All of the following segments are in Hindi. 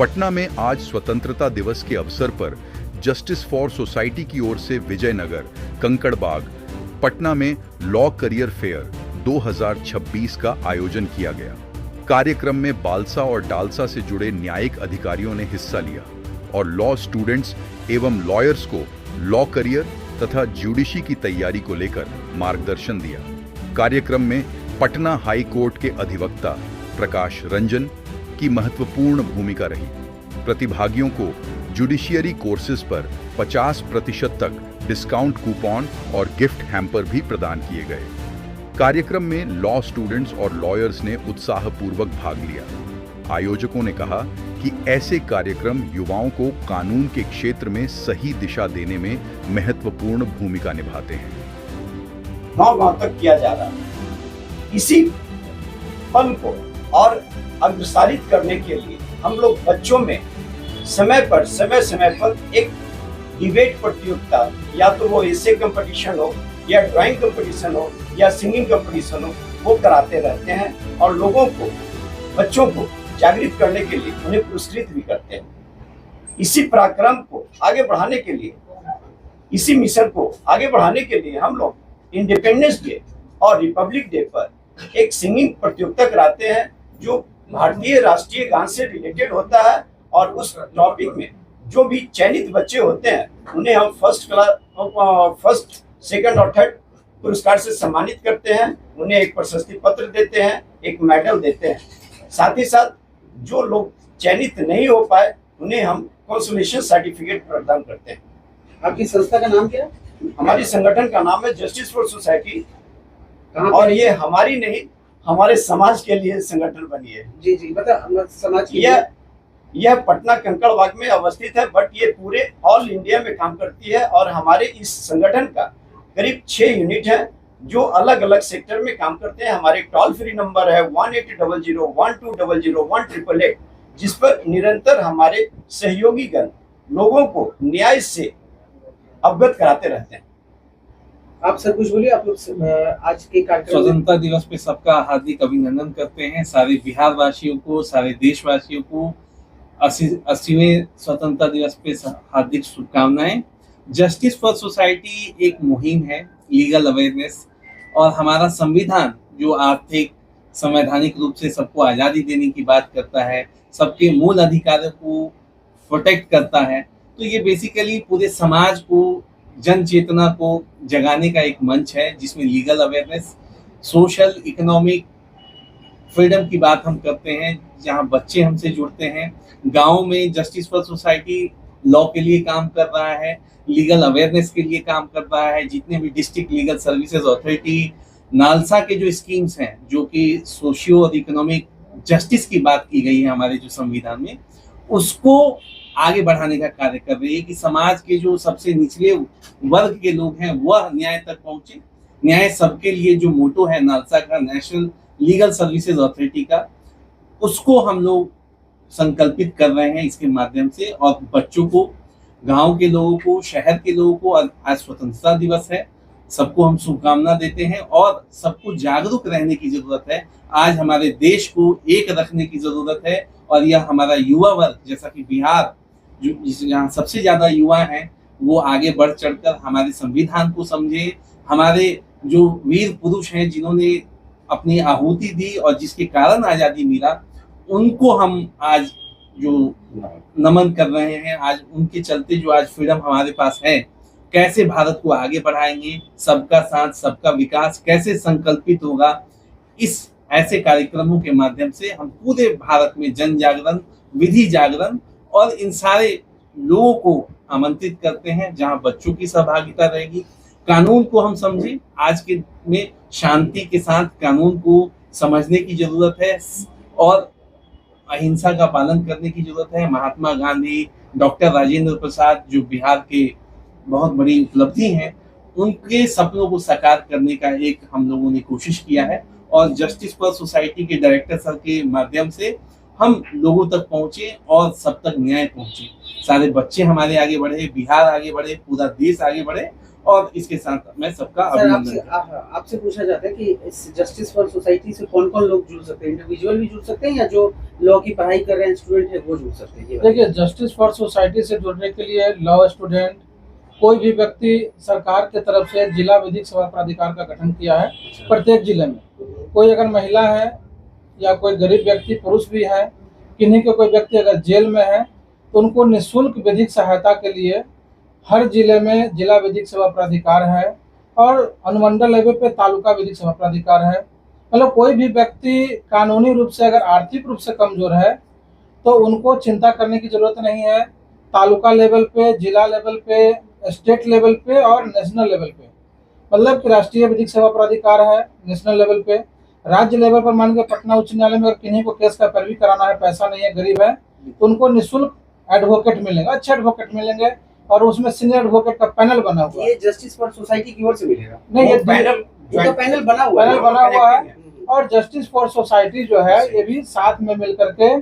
पटना में आज स्वतंत्रता दिवस के अवसर पर जस्टिस फॉर सोसाइटी की ओर से विजयनगर, कंकड़बाग, पटना में लॉ करियर फेयर 2026 का आयोजन किया गया। कार्यक्रम में बालसा और डालसा से जुड़े न्यायिक अधिकारियों ने हिस्सा लिया और लॉ स्टूडेंट्स एवं लॉयर्स को लॉ करियर तथा ज्यूडिशरी की तैयारी को लेकर मार्गदर्शन दिया। कार्यक्रम में पटना हाई कोर्ट के अधिवक्ता प्रकाश रंजन की महत्वपूर्ण भूमिका रही। प्रतिभागियों को जुडिशियरी कोर्सेज पर 50% तक डिस्काउंट कूपन और गिफ्ट हैम्पर भी प्रदान किए गए। कार्यक्रम में लॉ स्टूडेंट्स और लॉयर्स ने उत्साहपूर्वक भाग लिया। आयोजकों ने कहा कि ऐसे कार्यक्रम युवाओं को कानून के क्षेत्र में सही दिशा देने में महत्वपूर्ण भूमिका निभाते हैं। गांव तक किया जा रहा है। इसी पल को और अग्रसारित करने के लिए हम लोग बच्चों में समय पर एक डिबेट प्रतियोगिता, या तो वो एसे कंपटीशन हो या ड्राइंग कंपटीशन हो या सिंगिंग कंपटीशन हो, वो कराते रहते हैं और लोगों को, बच्चों को जागृत करने के लिए उन्हें पुरस्कृत भी करते हैं। इसी पराक्रम को आगे बढ़ाने के लिए, इसी मिशन को आगे बढ़ाने के लिए हम लोग इंडिपेंडेंस डे और रिपब्लिक डे पर एक सिंगिंग प्रतियोगिता कराते हैं जो भारतीय राष्ट्रीय गान से रिलेटेड होता है, और उस टॉपिक में जो भी चयनित बच्चे होते हैं उन्हें हम फर्स्ट, सेकंड और थर्ड पुरस्कार से सम्मानित करते हैं। उन्हें एक प्रशस्ति पत्र देते हैं, एक मेडल देते हैं। साथ ही साथ जो लोग चयनित नहीं हो पाए उन्हें हम कंसोलेशन सर्टिफिकेट प्रदान करते हैं। आपकी संस्था का नाम क्या है? हमारी संगठन का नाम है जस्टिस फॉर सोसाइटी, और ये हमारी नहीं, हमारे समाज के लिए संगठन बनी है। जी जी, मतलब समाज की यह पटना कंकड़बाग में अवस्थित है, बट ये पूरे ऑल इंडिया में काम करती है। और हमारे इस संगठन का करीब 6 यूनिट है जो अलग अलग सेक्टर में काम करते हैं। हमारे टोल फ्री नंबर है 1800-1200-1888, जिस पर निरंतर हमारे सहयोगी गण लोगों को न्याय से अवगत कराते रहते हैं। आप सर कुछ बोलिए। आप लोग आज के कार्यक्रम स्वतंत्रता दिवस पे सबका हार्दिक अभिनंदन करते हैं। सारे बिहार वासियों को, सारे देशवासियों को 80वें स्वतंत्रता दिवस पे हार्दिक शुभकामनाएं। जस्टिस फॉर सोसाइटी एक मुहिम है, लीगल अवेयरनेस, और हमारा संविधान जो आर्थिक संवैधानिक रूप से सबको आज़ादी देने की बात करता है, सबके मूल अधिकारों को प्रोटेक्ट करता है, तो ये बेसिकली पूरे समाज को, जन चेतना को जगाने का एक मंच है जिसमें legal awareness, social, economic freedom की बात हम करते हैं, जहां बच्चे हमसे जुड़ते हैं। गांव में जस्टिस फॉर सोसाइटी लॉ के लिए काम कर रहा है, लीगल अवेयरनेस के लिए काम कर रहा है। जितने भी district legal services authority, NALSA के जो स्कीम्स हैं जो कि सोशियो और इकोनॉमिक जस्टिस की बात की गई है हमारे जो संविधान में, उसको आगे बढ़ाने का कार्य कर रही है कि समाज के जो सबसे निचले वर्ग के लोग हैं वह न्याय तक पहुंचे। न्याय सबके लिए जो मोटो है नालसा का, नेशनल लीगल सर्विसेज अथॉरिटी का, उसको हम लोग संकल्पित कर रहे हैं इसके माध्यम से। और बच्चों को, गांव के लोगों को, शहर के लोगों को आज स्वतंत्रता दिवस है, सबको हम शुभकामना देते हैं और सबको जागरूक रहने की जरूरत है। आज हमारे देश को एक रखने की जरूरत है, और यह हमारा युवा वर्ग, जैसा कि बिहार जो यहाँ सबसे ज्यादा युवा हैं, वो आगे बढ़ चढ़कर हमारे संविधान को समझे। हमारे जो वीर पुरुष हैं जिन्होंने अपनी आहुति दी और जिसके कारण आज़ादी मिला, उनको हम आज जो नमन कर रहे हैं। आज उनके चलते जो आज फ्रीडम हमारे पास है, कैसे भारत को आगे बढ़ाएंगे, सबका साथ सबका विकास कैसे संकल्पित होगा, इस ऐसे कार्यक्रमों के माध्यम से हम पूरे भारत में जन जागरण, विधि जागरण और इन सारे लोगों को आमंत्रित करते हैं जहां बच्चों की सहभागिता रहेगी। कानून को हम समझें, आज के में शांति के साथ कानून को समझने की जरूरत है और अहिंसा का पालन करने की जरूरत है। महात्मा गांधी, डॉक्टर राजेंद्र प्रसाद जो बिहार के बहुत बड़ी उपलब्धि हैं, उनके सपनों को साकार करने का एक हम लोगों ने कोशिश किया है, और जस्टिस फॉर सोसाइटी के डायरेक्टर सर के माध्यम से हम लोगों तक पहुंचे और सब तक न्याय पहुंचे। सारे बच्चे हमारे आगे बढ़े, बिहार आगे बढ़े, पूरा देश आगे बढ़े, और इसके साथ मैं सबका सर अभिनंदन आपसे पूछा जाता है कि इस जस्टिस फॉर सोसाइटी से कौन कौन लोग जुड़ सकते हैं, इंडिविजुअल भी जुड़ सकते हैं या जो लॉ की पढ़ाई कर रहे हैं स्टूडेंट है वो जुड़ सकते हैं? ये देखिए, जस्टिस फॉर सोसाइटी से जुड़ने के लिए लॉ स्टूडेंट, कोई भी व्यक्ति सरकार की तरफ से जिला विधिक सेवा प्राधिकार का गठन किया है प्रत्येक जिले में। कोई अगर महिला है या कोई गरीब व्यक्ति पुरुष भी है, किन्हीं के कोई व्यक्ति अगर जेल में है तो उनको निःशुल्क विधिक सहायता के लिए हर जिले में जिला विधिक सेवा प्राधिकार है और अनुमंडल लेवल पे तालुका विधिक सेवा प्राधिकार है। मतलब कोई भी व्यक्ति कानूनी रूप से अगर आर्थिक रूप से कमजोर है तो उनको चिंता करने की जरूरत नहीं है। तालुका लेवल पे, जिला लेवल पे, स्टेट लेवल पे और नेशनल लेवल पे, मतलब कि राष्ट्रीय विधिक सेवा प्राधिकार है नेशनल लेवल पे। राज्य लेवल पर मान के पटना उच्च न्यायालय में अगर किन्हीं को केस का पैरवी कराना है, पैसा नहीं है, गरीब है, तो उनको निःशुल्क एडवोकेट मिलेंगे, अच्छे एडवोकेट मिलेंगे और उसमें सीनियर एडवोकेट का पैनल बना हुआ है। ये जस्टिस फॉर सोसाइटी की ओर से मिलेगा? नहीं, ये पैनल बना हुआ है। और जस्टिस फॉर सोसाइटी जो है ये भी साथ में मिल करके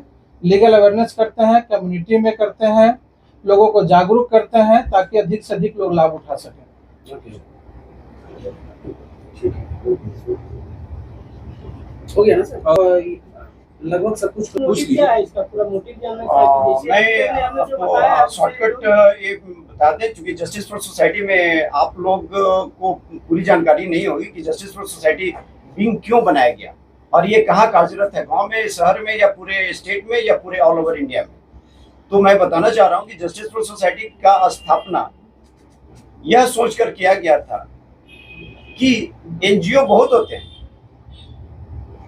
लीगल अवेयरनेस करते हैं, कम्युनिटी में करते हैं, लोगों को जागरूक करते हैं ताकि अधिक से अधिक लोग लाभ उठा सकें। हो गया ना सर? लगभग सब कुछ पूछ लिया। इसका पूरा मोटिव जानना मैं आपको शॉर्टकट ये बता दें, क्योंकि जस्टिस फॉर सोसाइटी में आप लोग को पूरी जानकारी नहीं होगी कि जस्टिस फॉर सोसाइटी विंग क्यों बनाया गया और ये कहाँ कार्यरत है, गांव में, शहर में या पूरे स्टेट में या पूरे ऑल ओवर इंडिया में। तो मैं बताना चाह रहा हूँ कि जस्टिस फॉर सोसाइटी का स्थापना यह सोचकर किया गया था कि एनजीओ बहुत होते हैं,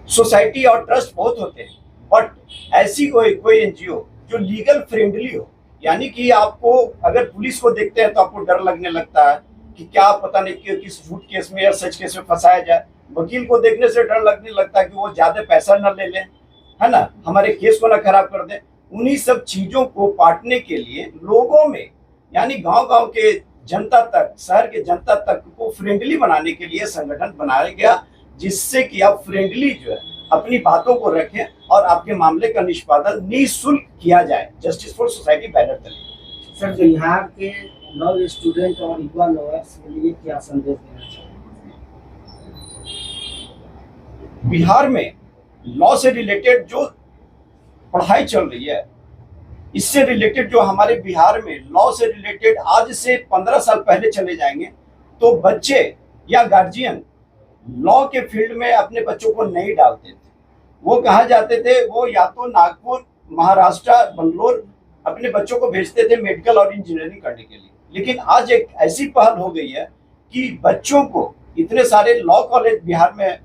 सोसाइटी और ट्रस्ट बहुत होते हैं, बट ऐसी कोई एनजीओ जो लीगल फ्रेंडली हो, यानी कि आपको अगर पुलिस को देखते हैं तो आपको डर लगने लगता है कि क्या पता नहीं कि किस झूठ केस में या सच केस में फंसाया जाए। वकील को देखने से डर लगने लगता है कि वो ज्यादा पैसा न ले लें, है ना, हमारे केस को ना खराब कर दें। उन्हीं सब चीजों को पाटने के लिए लोगों में, यानी गांव-गांव के जनता तक, शहर के जनता तक को फ्रेंडली बनाने के लिए संगठन बनाया गया, जिससे कि आप फ्रेंडली जो है अपनी बातों को रखें और आपके मामले का निष्पादन निःशुल्क किया जाए जस्टिस फॉर सोसाइटी बैनर तले। सर, जो यहाँ के लॉ स्टूडेंट और युवा लॉयर्स के लिए क्या संदेश देना चाहिए? बिहार में लॉ से रिलेटेड जो पढ़ाई चल रही है, इससे रिलेटेड जो हमारे बिहार में लॉ से रिलेटेड आज से 15 साल पहले चले जाएंगे तो बच्चे या गार्जियन लॉ के फील्ड में अपने बच्चों को नहीं डालते थे। वो कहा जाते थे, वो या तो नागपुर, महाराष्ट्र, बंगलोर अपने बच्चों को भेजते थे मेडिकल और इंजीनियरिंग करने के लिए। लेकिन आज एक ऐसी पहल हो गई है कि बच्चों को इतने सारे लॉ कॉलेज बिहार में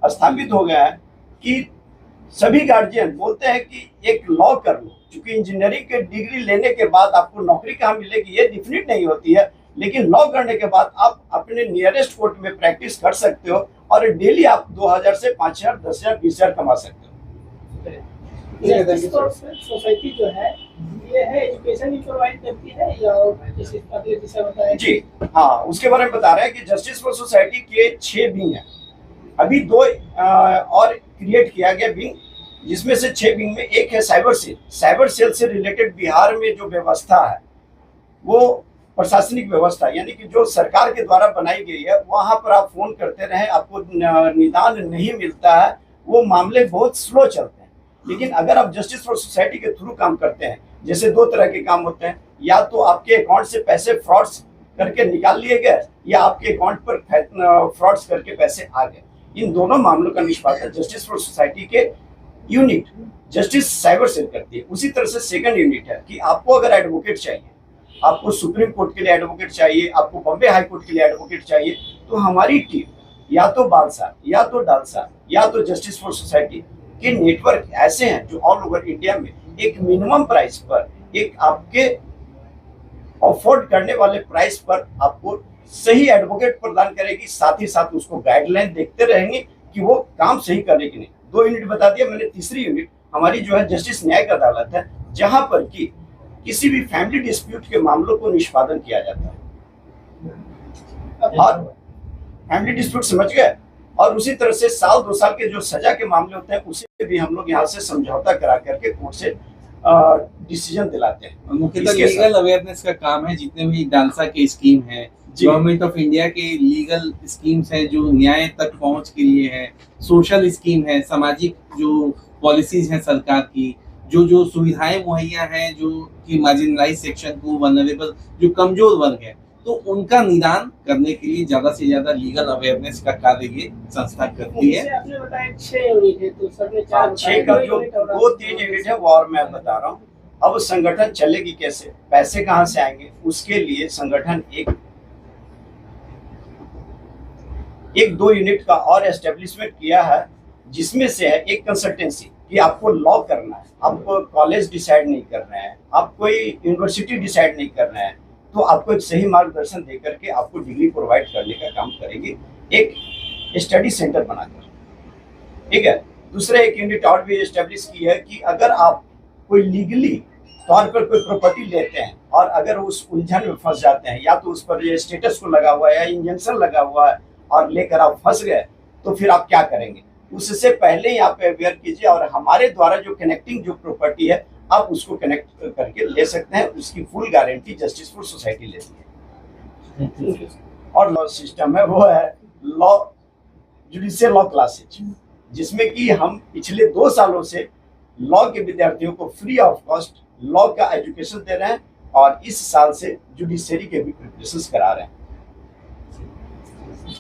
स्थापित हो गया है कि सभी गार्जियन बोलते हैं कि एक लॉ कर लो, क्योंकि इंजीनियरिंग के डिग्री लेने के बाद आपको नौकरी कहाँ मिलेगी ये डिफिनिट नहीं होती है, लेकिन लॉ करने के बाद आप अपने नियरेस्ट कोर्ट में प्रैक्टिस कर सकते हो और डेली आप 2000 से 5000, 10,000, 20,000 कमा सकते हो। सोसाइटी जो है ये है एजुकेशन भी प्रोवाइड करती है या किसी बताया? जी हाँ, उसके बारे में बता रहे हैं कि जस्टिस फॉर सोसाइटी के 6 विंग हैं। अभी 2 और क्रिएट किया गया विंग, जिसमें से 6 विंग में एक है साइबर सेल। साइबर सेल से रिलेटेड बिहार में जो व्यवस्था है वो प्रशासनिक व्यवस्था, यानी कि जो सरकार के द्वारा बनाई गई है, वहां पर आप फोन करते रहे, आपको निदान नहीं मिलता है, वो मामले बहुत स्लो चलते हैं। लेकिन अगर आप जस्टिस फॉर सोसाइटी के थ्रू काम करते हैं, जैसे 2 तरह के काम होते हैं, या तो आपके अकाउंट से पैसे फ्रॉड्स करके निकाल लिए गए या आपके अकाउंट पर फ्रॉड्स करके पैसे आ गए। इन दोनों मामलों का निष्पादन जस्टिस फॉर सोसाइटी के यूनिट जस्टिस साइबर सेल करती है। उसी तरह से सेकंड यूनिट है कि आपको अगर एडवोकेट चाहिए, आपको सुप्रीम कोर्ट के लिए एडवोकेट चाहिए, आपको बॉम्बे हाई कोर्ट के लिए एडवोकेट चाहिए, तो हमारी टीम या तो बालसा या तो डालसा या तो जस्टिस फॉर सोसाइटी के नेटवर्क ऐसे हैं जो ऑल ओवर इंडिया में एक मिनिमम प्राइस पर, एक आपके अफोर्ड करने वाले प्राइस पर आपको सही एडवोकेट प्रदान करेगी। साथ ही साथ उसको गाइडलाइन देखते रहेंगे कि वो काम सही करे कि नहीं। 2 यूनिट बता दिया मैंने। तीसरी यूनिट हमारी जो है जस्टिस न्यायिक अदालत है, जहां पर कि किसी भी फैमिली डिस्प्यूट के मामलों को निष्पादन किया जाता है। और फैमिली डिस्प्यूट समझ गए, और उसी तरह से 1-2 साल के जो सजा के मामले होते हैं उसे भी हम लोग यहाँ से समझौता करा करके कोर्ट से डिसीजन दिलाते हैं। मुख्यतः लीगल अवेयरनेस का काम है। जितने भी डालसा की स्कीम है, जी। गवर्नमेंट ऑफ इंडिया के लीगल स्कीम्स हैं जो न्याय तक पहुंच के लिए है, सोशल स्कीम है, सामाजिक जो पॉलिसीज हैं सरकार की, जो जो सुविधाएं मुहैया हैं जो कि मार्जिनलाइज सेक्शन को, वनरेबल जो कमजोर वर्ग है, तो उनका निदान करने के लिए ज्यादा से ज्यादा लीगल अवेयरनेस का कार्य ये संस्था करती है। जैसे आपने बताया 6 यूनिट है तो सर ने 4 6 का जो 2-3 यूनिट है वो और मैं बता रहा हूँ। अब संगठन चलेगी कैसे, पैसे कहाँ से आएंगे, उसके लिए संगठन एक 2 यूनिट का और एस्टेब्लिशमेंट किया है, जिसमें से है एक कंसल्टेंसी कि आपको लॉ करना है, आप कॉलेज डिसाइड नहीं कर रहे हैं, आप कोई यूनिवर्सिटी डिसाइड नहीं कर रहे हैं, तो आपको एक सही मार्गदर्शन दे करके आपको डिग्री प्रोवाइड करने का काम करेंगे, एक स्टडी सेंटर बनाकर। ठीक है। दूसरा एक यूनिट और भी एस्टेब्लिश की है कि अगर आप कोई लीगली तौर पर कोई प्रॉपर्टी लेते हैं और अगर उस उलझन में फंस जाते हैं, या तो उस पर ये स्टेटस को लगा हुआ है या इंजंक्शन लगा हुआ है और लेकर आप फंस गए, तो फिर आप क्या करेंगे, उससे पहले ही आप अवेयर कीजिए। और हमारे द्वारा जो कनेक्टिंग जो प्रॉपर्टी है, आप उसको कनेक्ट करके ले सकते हैं, उसकी full guarantee justice for society लेती है। और लॉ सिस्टम है वो है लॉ जुडिशियल लॉ क्लासेज, जिसमें कि हम पिछले 2 सालों से लॉ के विद्यार्थियों को फ्री ऑफ कॉस्ट लॉ का एजुकेशन दे रहे हैं, और इस साल से जुडिशरी के भी प्रिपरेशन करा रहे हैं।